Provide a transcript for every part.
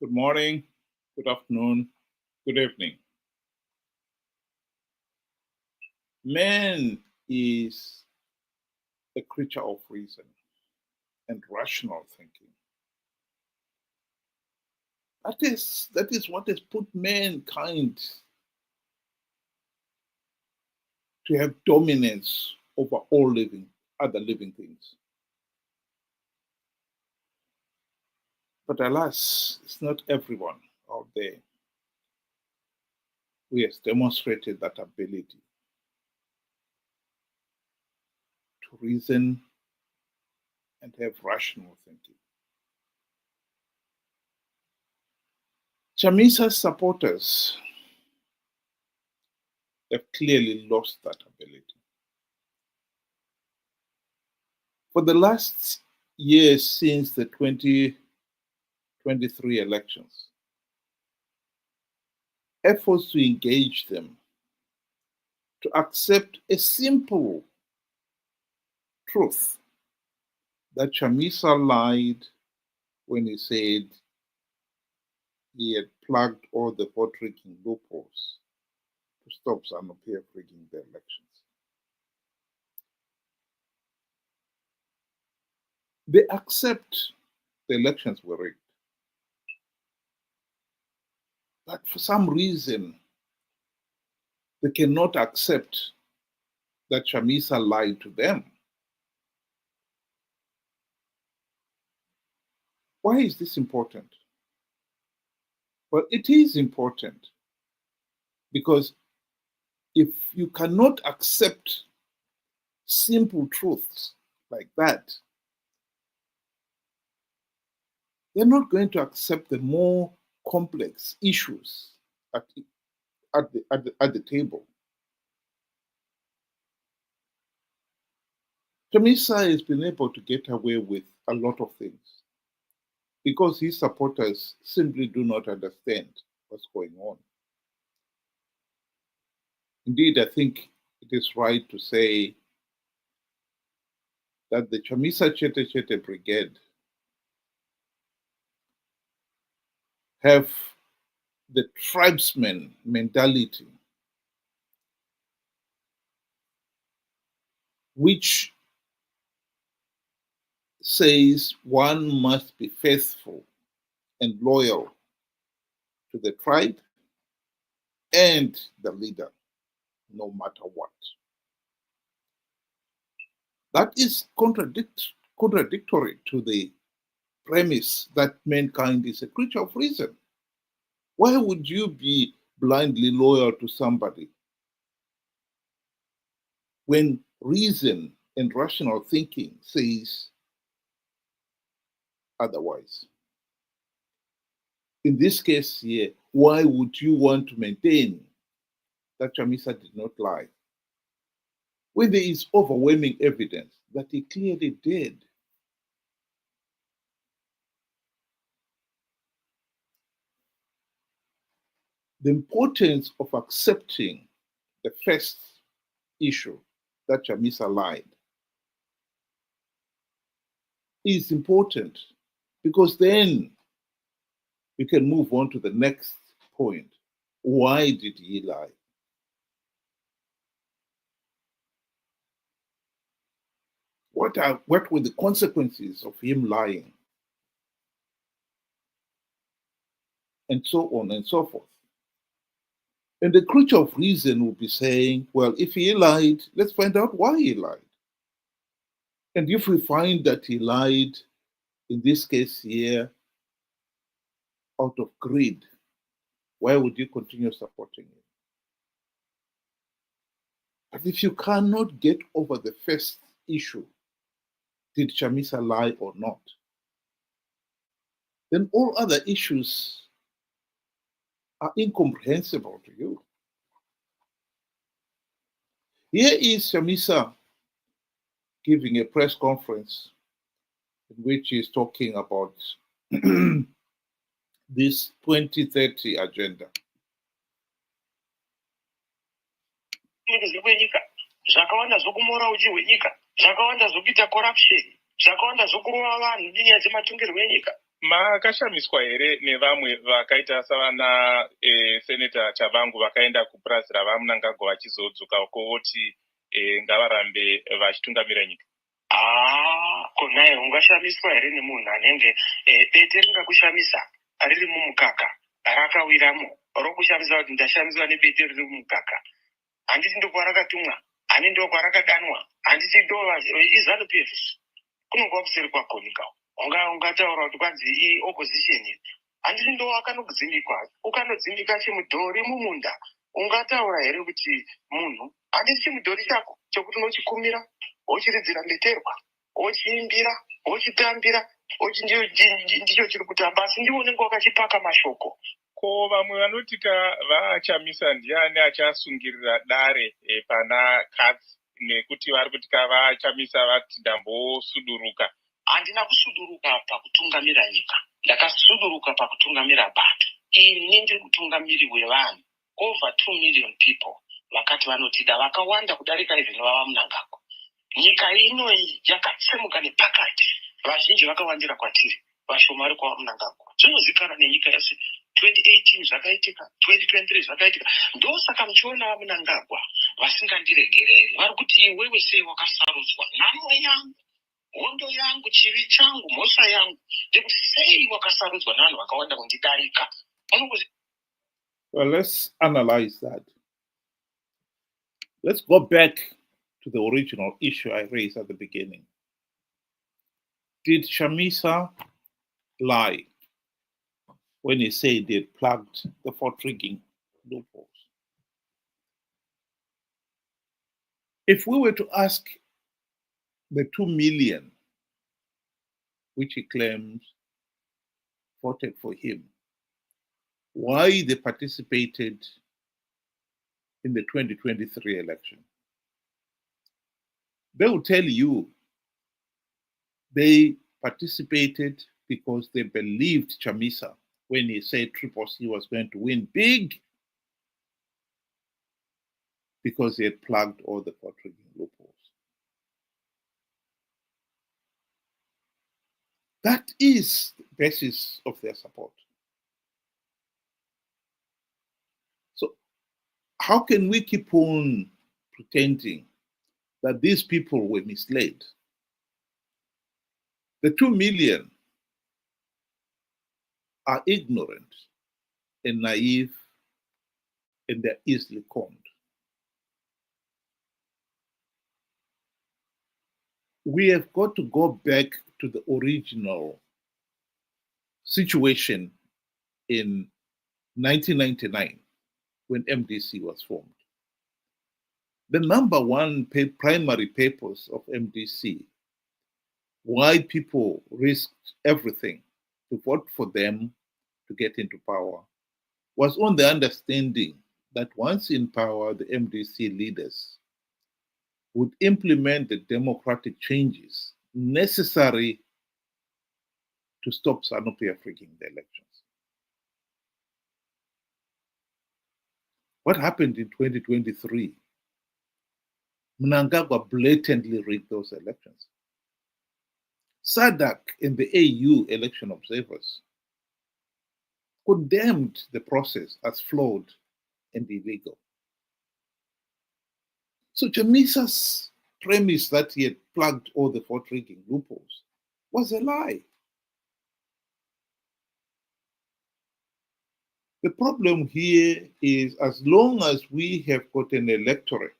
Good morning, good afternoon, good evening. Man is a creature of reason and rational thinking. That is what has put mankind to have dominance over all other living things. But alas, it's not everyone out there who has demonstrated that ability to reason and have rational thinking. Chamisa's supporters have clearly lost that ability. For the last year since the 2023 elections, efforts to engage them to accept a simple truth that Chamisa lied when he said he had plugged all the vote rigging loopholes to stop Zanu PF rigging the elections. They accept the elections were rigged. But for some reason, they cannot accept that Chamisa lied to them. Why is this important? Well, it is important because if you cannot accept simple truths like that, you're not going to accept the more complex issues at the table. Chamisa has been able to get away with a lot of things because his supporters simply do not understand what's going on. Indeed, I think it is right to say that the Chamisa Chete Brigade have the tribesman mentality, which says one must be faithful and loyal to the tribe and the leader, no matter what. That is contradictory to the premise that mankind is a creature of reason. Why would you be blindly loyal to somebody when reason and rational thinking says otherwise? In this case here, why would you want to maintain that Chamisa did not lie when there is overwhelming evidence that he clearly did? The importance of accepting the first issue, that Chamisa lied, is important because then you can move on to the next point. Why did he lie? What were the consequences of him lying? And so on and so forth. And the creature of reason will be saying, well, if he lied, let's find out why he lied. And if we find that he lied, in this case here, out of greed, why would you continue supporting him? But if you cannot get over the first issue, did Chamisa lie or not, then all other issues are incomprehensible to you. Here is Chamisa giving a press conference in which he's talking about this 2030 agenda. Zvakawanda zvokumora uchi hwenyika, zvakawanda zvokuita corruption, zvakawanda zvokurova vanhu nenyaya dzematongerwo enyika. makashamiswa here nevamwe vakaita savana seneta Chavangu vakaenda kupurazi ravaMnangagwa vachizodzoka kovoti ngavarambe vachitungamira nyika? Konaye ungashamiswa here nemunhu anenge bete ringakushamisa riri mumukaka rakawiramo rokushamisa kuti ndashamiswa nebete riri mumukaka, handiti ndokwarakatumwa, hani ndokwarakadanwa, handiti izanu PF kunonga kuseri kwakonikawo. Ungataura kuti kwanzi opposition handiti ndo akanodzimikwa, ukanodzimika chimudhori mumunda, ungataura here kuti munhu handiti chimudhori chako chokuti unochikumira wochiridzira mbeterwa wochiimbira wochitambira ndicho chiri kutamba, asi ndiwo unenge wakachipaka mashoko. Ko vamwe vanotika vaChamisa ndiani achasungirira dare pana Katsi nekuti vari kutika vaChamisa vati ndambosuduruka? Handina kusuduruka pakutungamira nyika, ndakasuduruka pakutungamira bato. Ini ndiri mutungamiri wevanhu over 2 million people vakati vanotida vakawanda kudarika izvi vavaMnangagwa. Nyika ino yakatsemuka nepakati, vazhinji vakawandira kwatiri, vashoma vari kwaMnangagwa. Zvinozikana nenyika yese. 2018 zvakaitika, 2023 zvakaitika. Ndosaka muchiona vaMnangagwa vasingandiregereri, vari kuti iwewe sei wakasarudzwa, nhamo yangu, hondo yangu, chivi changu, mhosva yangu, ndikuti sei wakasarudzwa navanhu vakawanda kundidarika. Well, let's analyze that. Let's go back to the original issue I raised at the beginning. Did Chamisa lie when he said they had plugged the Fort rigging loopholes? If we were to ask the 2 million, which he claims voted for him, why they participated in the 2023 election, they will tell you they participated because they believed Chamisa when he said Triple C was going to win big because he had plugged all the Fort rigging loopholes. That is the basis of their support. So how can we keep on pretending that these people were misled? The 2 million are ignorant and naive, and they're easily conned. We have got to go back to the original situation in 1999 when MDC was formed. The number one primary purpose of MDC, why people risked everything to vote for them to get into power, was on the understanding that once in power, the MDC leaders would implement the democratic changes necessary to stop Zanu PF rigging the elections. What happened in 2023? Mnangagwa blatantly rigged those elections. SADC and the AU election observers condemned the process as flawed and illegal. So Chamisa's premise that he had plugged all the Fort rigging loopholes was a lie. The problem here is as long as we have got an electorate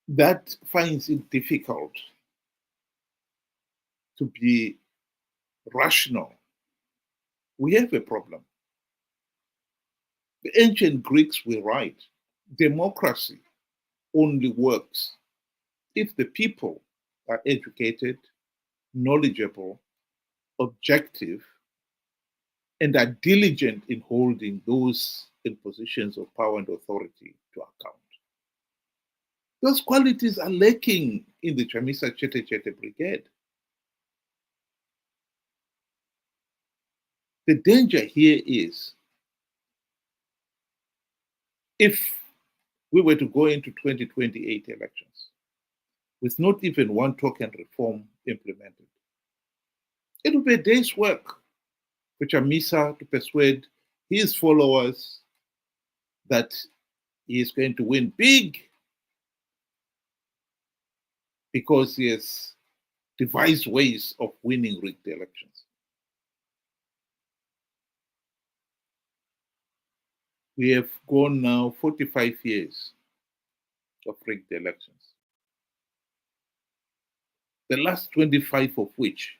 that finds it difficult to be rational, we have a problem. The ancient Greeks were right. Democracy only works if the people are educated, knowledgeable, objective, and are diligent in holding those in positions of power and authority to account. Those qualities are lacking in the Chamisa Chete Brigade. The danger here is if we were to go into 2028 elections with not even one token reform implemented, It will be a day's work for Chamisa to persuade his followers that he is going to win big because he has devised ways of winning rigged elections. We have gone now 45 years of rigged elections. The last 25 of which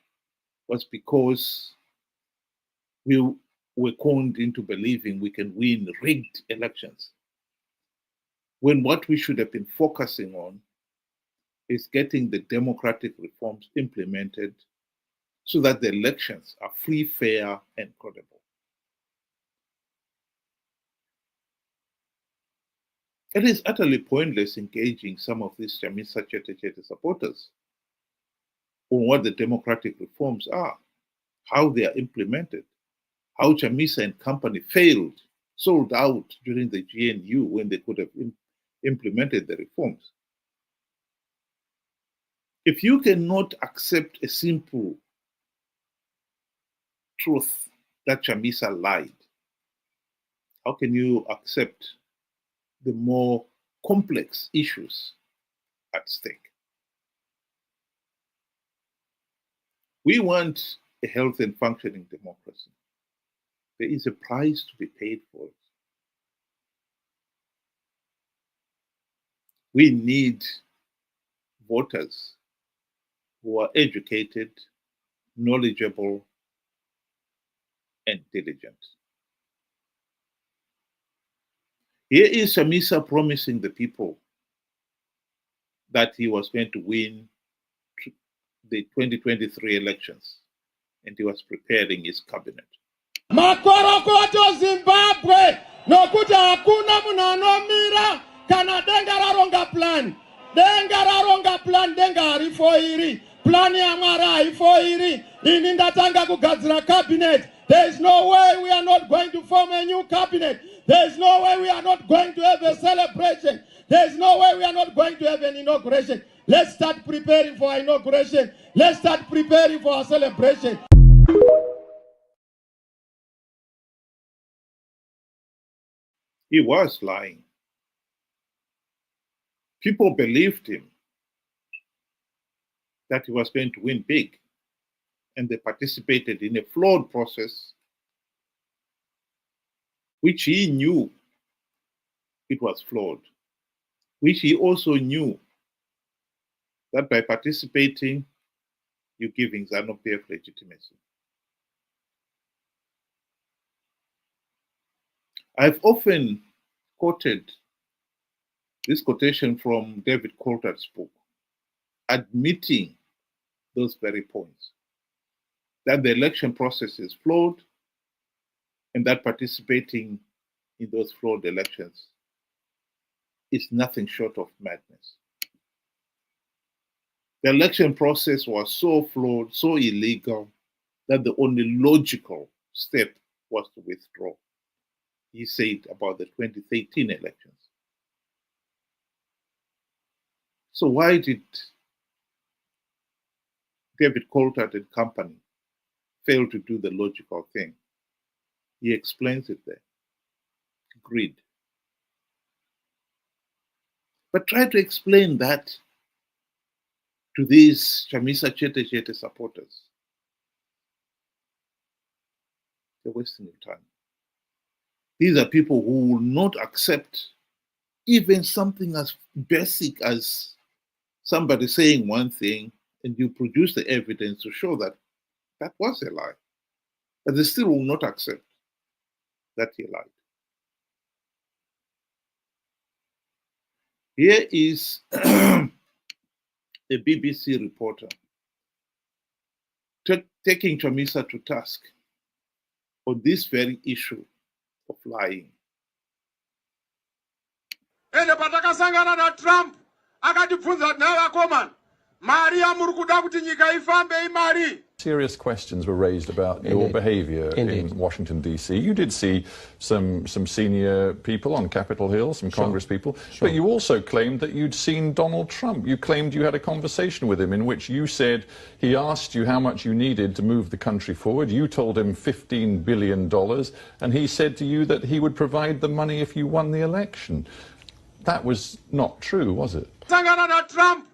was because we were conned into believing we can win rigged elections, when what we should have been focusing on is getting the democratic reforms implemented so that the elections are free, fair, and credible. It is utterly pointless engaging some of these Chamisa supporters on what the democratic reforms are, how they are implemented, how Chamisa and company failed, sold out during the GNU when they could have implemented the reforms. If you cannot accept a simple truth that Chamisa lied, how can you accept the more complex issues at stake? We want a healthy and functioning democracy. There is a price to be paid for it. We need voters who are educated, knowledgeable, and diligent. Here is Chamisa promising the people that he was going to win the 2023 elections, and he was preparing his cabinet. Makorokoto Zimbabwe nokuti hakuna munhu anomira kana denga raronga plan. Denga raronga plan, denga harifo iri. Plan ya Mwari haifo iri. Ini ndatanga kugadzira cabinet. There is no way we are not going to form a new cabinet. There is no way we are not going to have a celebration. There is no way we are not going to have an inauguration. Let's start preparing for our inauguration. Let's start preparing for our celebration. He was lying. People believed him that he was going to win big, and they participated in a flawed process, which he knew it was flawed, which he also knew that by participating, you're giving Zanu PF legitimacy. I've often quoted this quotation from David Coulthard's book, admitting those very points, that the election process is flawed and that participating in those flawed elections is nothing short of madness. The election process was so flawed, so illegal, that the only logical step was to withdraw. He said about the 2013 elections. So why did David Coulthard and company fail to do the logical thing? He explains it there. Greed. But try to explain that to these Chamisa supporters. They're wasting your time. These are people who will not accept even something as basic as somebody saying one thing and you produce the evidence to show that that was a lie. But they still will not accept that he lied. Here is a BBC reporter taking Chamisa to task on this very issue of lying. Ende patakasangana na Trump akatibvunza kuti nawe akomana, mari yamuri kuda kuti nyika ifambe imari. Serious questions were raised about your behaviour in Washington, D.C. You did see some senior people on Capitol Hill, some Congress people, but you also claimed that you'd seen Donald Trump. You claimed you had a conversation with him in which you said he asked you how much you needed to move the country forward. You told him $15 billion, and he said to you that he would provide the money if you won the election. That was not true, was it? Trump,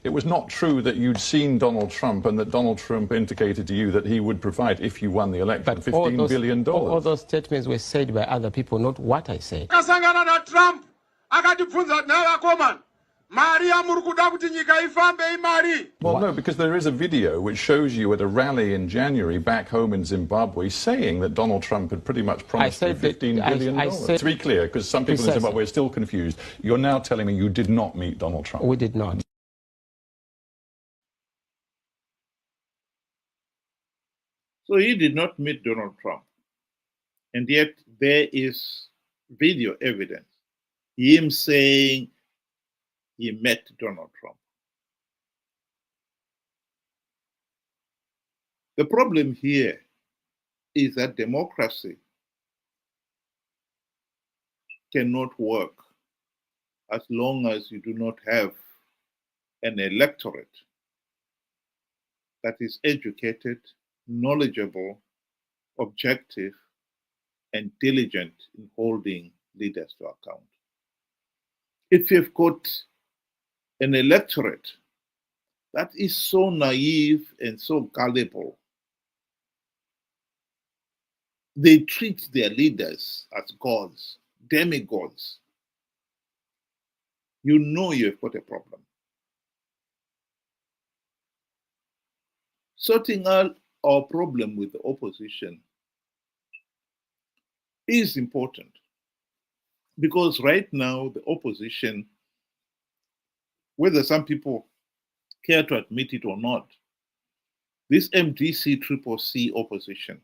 it was not true that you'd seen Donald Trump and that Donald Trump indicated to you that he would provide, if you won the election, $15 billion. All those statements were said by other people, not what I said. Trump, well, no, because there is a video which shows you at a rally in January back home in Zimbabwe saying that Donald Trump had pretty much promised you $15 billion. To be clear, because some people in Zimbabwe are still confused, you're now telling me you did not meet Donald Trump. We did not. So he did not meet Donald Trump. And yet there is video evidence, him saying he met Donald Trump. The problem here is that democracy cannot work as long as you do not have an electorate that is educated, knowledgeable, objective, and diligent in holding leaders to account. If you've got an electorate that is so naive and so gullible, they treat their leaders as gods, demigods, you know you've got a problem. Sorting out our problem with the opposition is important, because right now the opposition, whether some people care to admit it or not, this MDC CCC opposition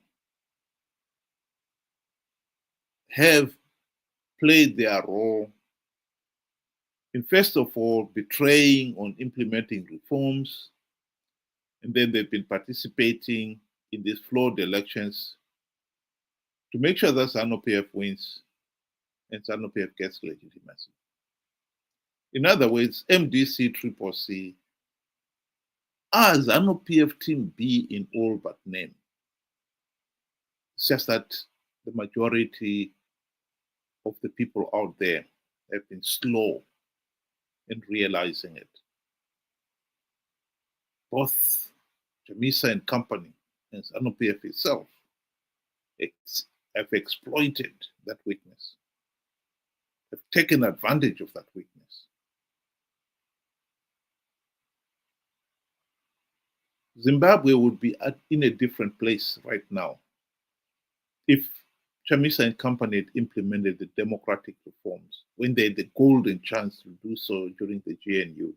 have played their role in, first of all, betraying on implementing reforms, and then they've been participating in these flawed elections to make sure that Zanu PF wins and Zanu PF gets legitimacy. In other words, MDC CCC are Zanu PF team B in all but name. It's just that the majority of the people out there have been slow in realizing it. Both Chamisa and company and Zanu PF itself have exploited that weakness, have taken advantage of that weakness. Zimbabwe would be in a different place right now if Chamisa and company had implemented the democratic reforms when they had the golden chance to do so during the GNU.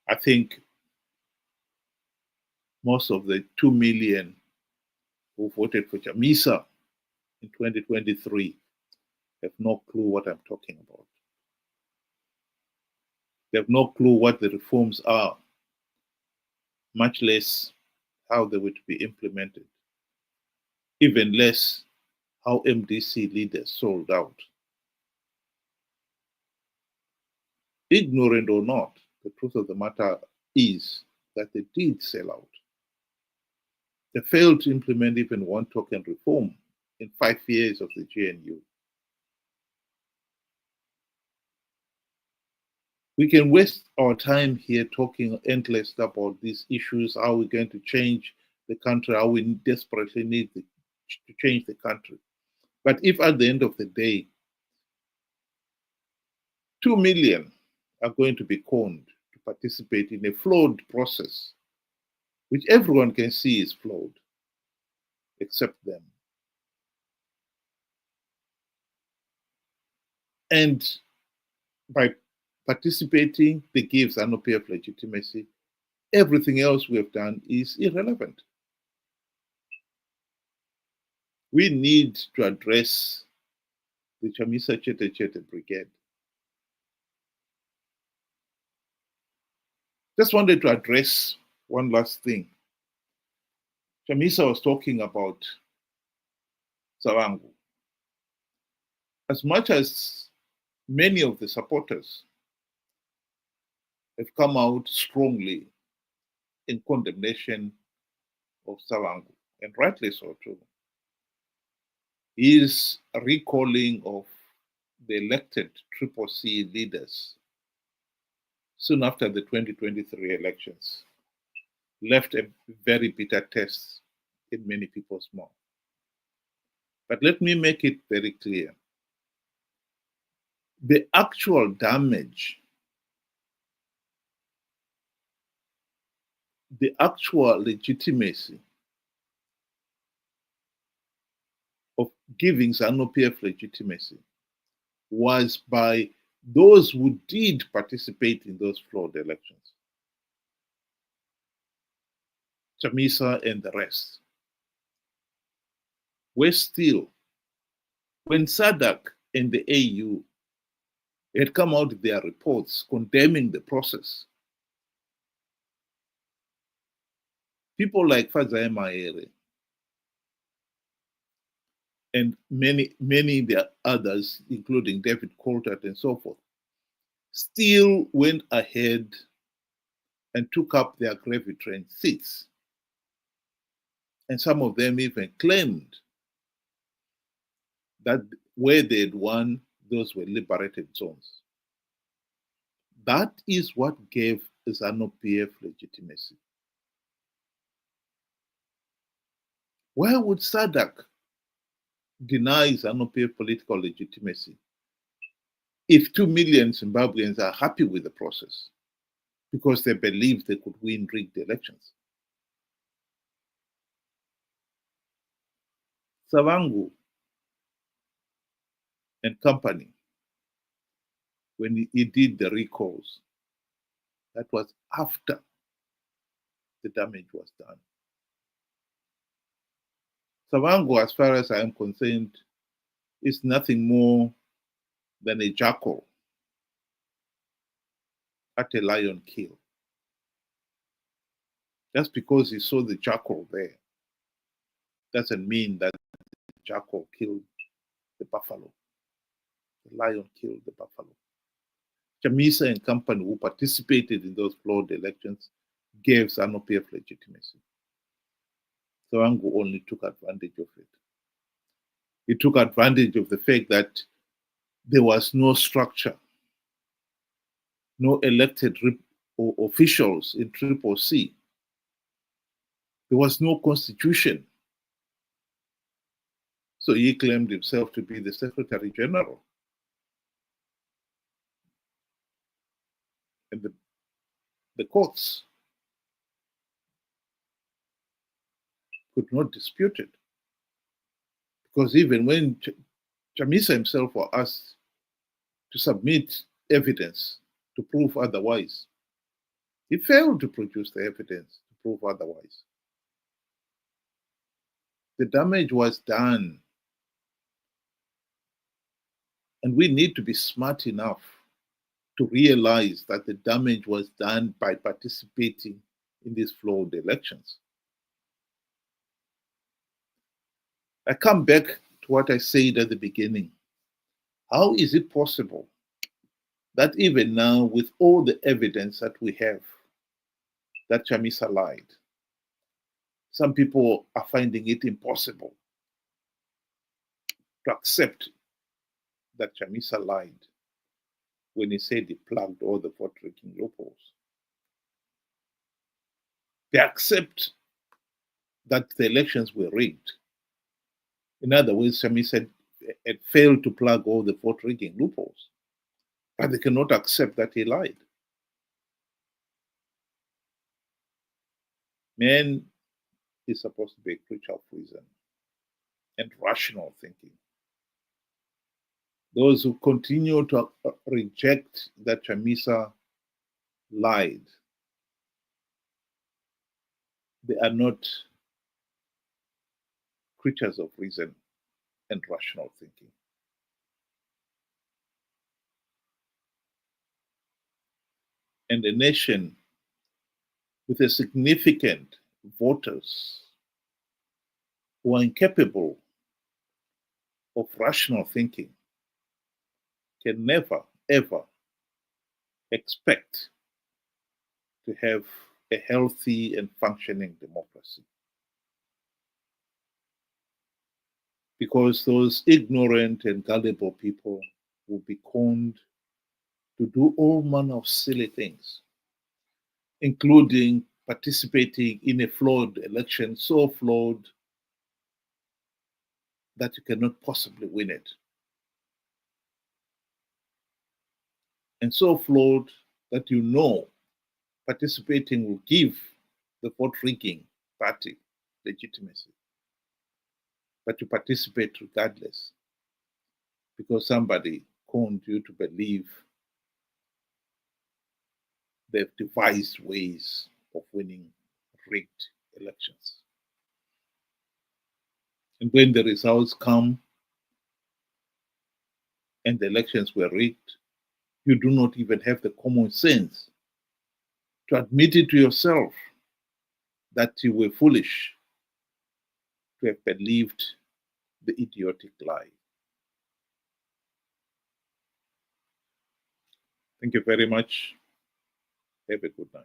I think most of the 2 million who voted for Chamisa in 2023 have no clue what I'm talking about. They have no clue what the reforms are, much less how they were to be implemented, even less how MDC leaders sold out. Ignorant or not, the truth of the matter is that they did sell out. They failed to implement even one token reform in 5 years of the GNU. We can waste our time here talking endless about these issues, how we're going to change the country, how we desperately need to change the country. But if at the end of the day, 2 million are going to be conned to participate in a flawed process, which everyone can see is flawed, except them. And by participating, they give Zanu PF legitimacy. Everything else we have done is irrelevant. We need to address the Chamisa Chete Brigade. Just wanted to address one last thing. Chamisa was talking about Savangu. As much as many of the supporters have come out strongly in condemnation of Savangu, and rightly so too, his recalling of the elected CCC leaders soon after the 2023 elections left a very bitter taste in many people's mouth. But let me make it very clear. The actual damage, the actual legitimacy of giving Zanu PF legitimacy was by those who did participate in those flawed elections. Chamisa and the rest were still, when SADC and the AU had come out with their reports condemning the process, people like Fadzayi Mahere and many others, including David Coulthard and so forth, still went ahead and took up their gravy train seats. And some of them even claimed that where they had won, those were liberated zones. That is what gave Zanu PF legitimacy. Why would SADC deny Zanu PF political legitimacy if 2 million Zimbabweans are happy with the process because they believe they could win rigged elections? Savangu and company, when he did the recalls, that was after the damage was done. Savangu, as far as I am concerned, is nothing more than a jackal at a lion kill. Just because he saw the jackal there doesn't mean that the jackal killed the buffalo. The lion killed the buffalo. Chamisa and company who participated in those flawed elections gave Zanu PF legitimacy. Savangu only took advantage of it. He took advantage of the fact that there was no structure, no elected officials in CCC. There was no constitution. So he claimed himself to be the Secretary General. And the courts could not dispute it. Because even when Chamisa himself was asked to submit evidence to prove otherwise, he failed to produce the evidence to prove otherwise. The damage was done. And we need to be smart enough to realize that the damage was done by participating in these flawed elections. I come back to what I said at the beginning. How is it possible that even now, with all the evidence that we have, that Chamisa lied, some people are finding it impossible to accept that Chamisa lied when he said he plugged all the vote-rigging loopholes? They accept that the elections were rigged. In other words, Chamisa had failed to plug all the vote-rigging loopholes, but they cannot accept that he lied. Man is supposed to be a creature of reason and rational thinking. Those who continue to reject that Chamisa lied, they are not creatures of reason and rational thinking. and a nation with a significant voters who are incapable of rational thinking can never, ever expect to have a healthy and functioning democracy. Because those ignorant and gullible people will be conned to do all manner of silly things, including participating in a flawed election, so flawed that you cannot possibly win it. And so flawed that you know participating will give the vote rigging party legitimacy. But you participate regardless because somebody conned you to believe they've devised ways of winning rigged elections. And when the results come and the elections were rigged, you do not even have the common sense to admit it to yourself that you were foolish to have believed the idiotic lie. Thank you very much. Have a good night.